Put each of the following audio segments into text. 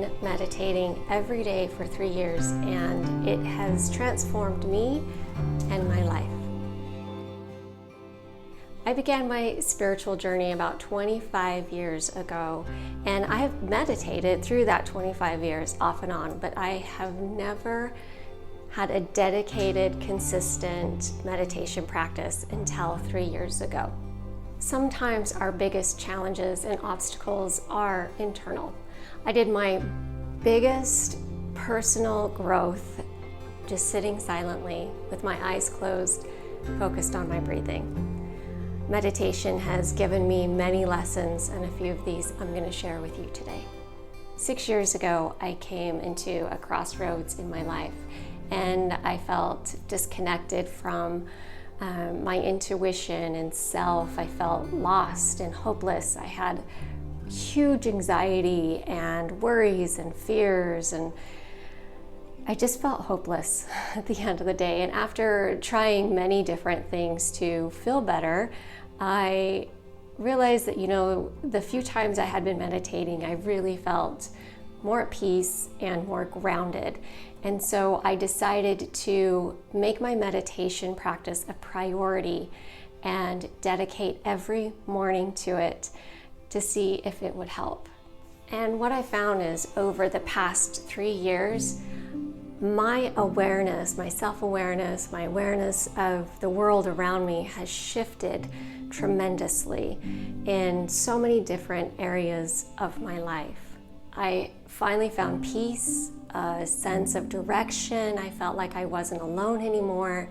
been meditating every day for 3 years, and it has transformed me and my life. I began my spiritual journey about 25 years ago, and I have meditated through that 25 years off and on, but I have never had a dedicated, consistent meditation practice until 3 years ago. Sometimes our biggest challenges and obstacles are internal. I did my biggest personal growth just sitting silently with my eyes closed, focused on my breathing. Meditation has given me many lessons, and a few of these I'm going to share with you today. 6 years ago, I came into a crossroads in my life, and I felt disconnected from my intuition and self. I felt lost and hopeless. I had huge anxiety and worries and fears, and I just felt hopeless at the end of the day. And after trying many different things to feel better, I realized that, the few times I had been meditating, I really felt more at peace and more grounded. And so I decided to make my meditation practice a priority and dedicate every morning to it to see if it would help. And what I found is over the past 3 years, my awareness, my self-awareness, my awareness of the world around me has shifted tremendously in so many different areas of my life. I finally found peace, a sense of direction. I felt like I wasn't alone anymore,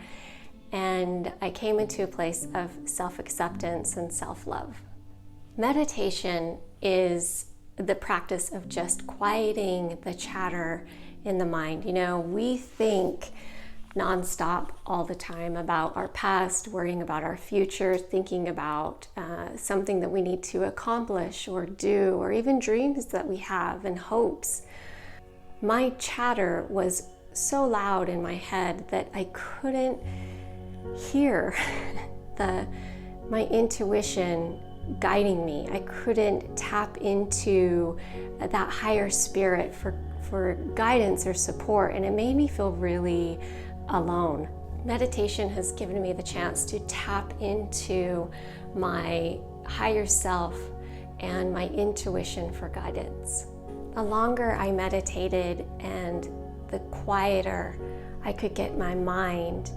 and I came into a place of self-acceptance and self-love. Meditation is the practice of just quieting the chatter in the mind. We think nonstop all the time about our past, worrying about our future, thinking about something that we need to accomplish or do, or even dreams that we have and hopes. My chatter was so loud in my head that I couldn't hear my intuition guiding me. I couldn't tap into that higher spirit for guidance or support, and it made me feel really alone. Meditation has given me the chance to tap into my higher self and my intuition for guidance. The longer I meditated and the quieter I could get my mind,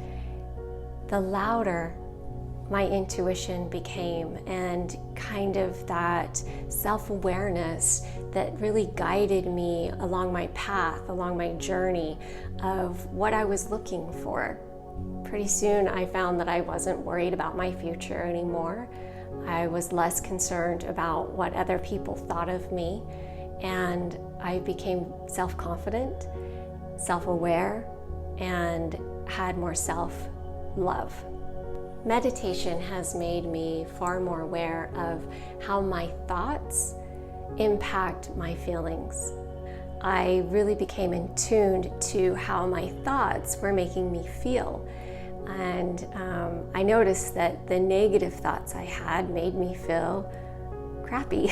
the louder my intuition became, and kind of that self-awareness that really guided me along my path, along my journey of what I was looking for. Pretty soon I found that I wasn't worried about my future anymore. I was less concerned about what other people thought of me, and I became self-confident, self-aware, and had more self-love. Meditation has made me far more aware of how my thoughts impact my feelings. I really became in tune to how my thoughts were making me feel. And I noticed that the negative thoughts I had made me feel crappy.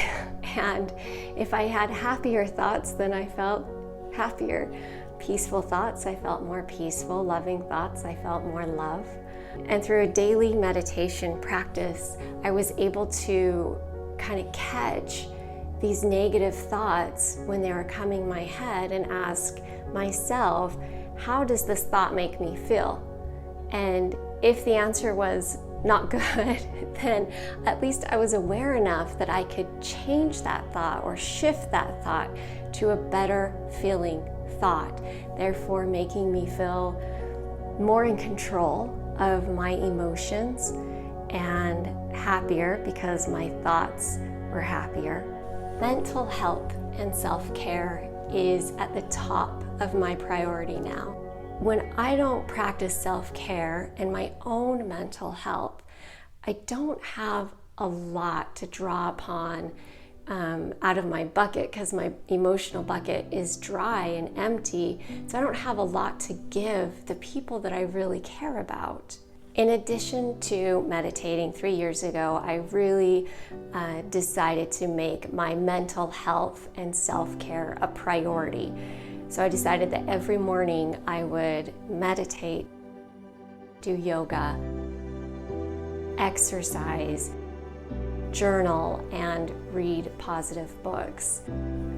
And if I had happier thoughts, then I felt happier. Peaceful thoughts, I felt more peaceful. Loving thoughts, I felt more love. And through a daily meditation practice, I was able to kind of catch these negative thoughts when they were coming my head and ask myself, how does this thought make me feel? And if the answer was not good, then at least I was aware enough that I could change that thought or shift that thought to a better feeling thought, therefore making me feel more in control of my emotions and happier because my thoughts were happier. Mental health and self-care is at the top of my priority now. When I don't practice self-care and my own mental health, I don't have a lot to draw upon out of my bucket, because my emotional bucket is dry and empty, so I don't have a lot to give the people that I really care about. In addition to meditating 3 years ago, I really decided to make my mental health and self-care a priority. So I decided that every morning I would meditate, do yoga, exercise, journal, and read positive books.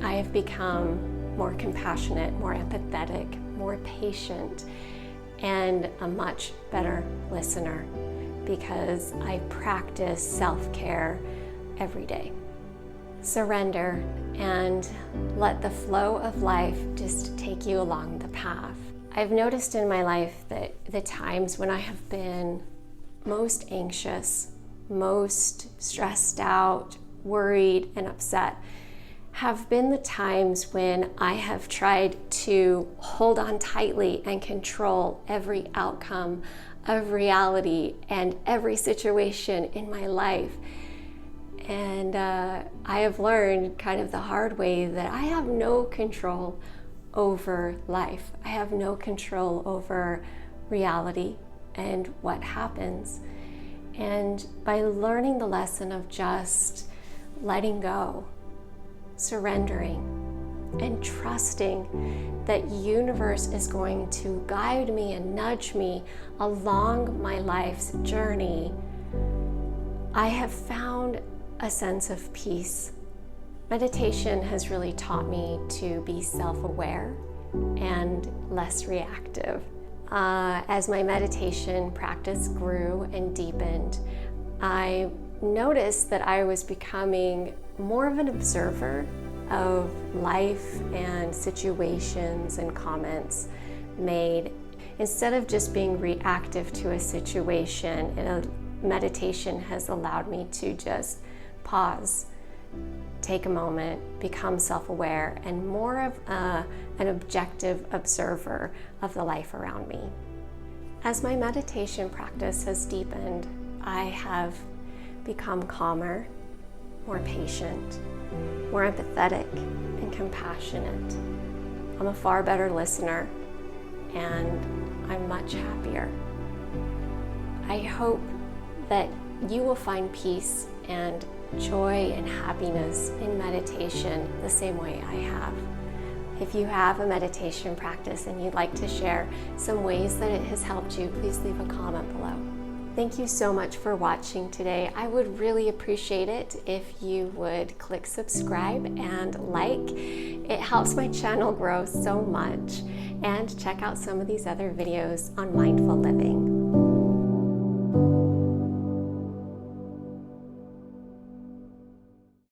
I have become more compassionate, more empathetic, more patient, and a much better listener because I practice self-care every day. Surrender and let the flow of life just take you along the path. I've noticed in my life that the times when I have been most anxious, most stressed out, worried, and upset have been the times when I have tried to hold on tightly and control every outcome of reality and every situation in my life. And I have learned kind of the hard way that I have no control over life. I have no control over reality and what happens. And by learning the lesson of just letting go, surrendering, and trusting that universe is going to guide me and nudge me along my life's journey, I have found a sense of peace. Meditation has really taught me to be self-aware and less reactive. As my meditation practice grew and deepened, I noticed that I was becoming more of an observer of life and situations and comments made. Instead of just being reactive to a situation, meditation has allowed me to just pause, take a moment, become self-aware, and more of an objective observer of the life around me. As my meditation practice has deepened, I have become calmer, more patient, more empathetic, and compassionate. I'm a far better listener, and I'm much happier. I hope that you will find peace and joy and happiness in meditation the same way I have. If you have a meditation practice and you'd like to share some ways that it has helped you, please leave a comment below. Thank you so much for watching today. I would really appreciate it if you would click subscribe and like. It helps my channel grow so much. And check out some of these other videos on mindful living.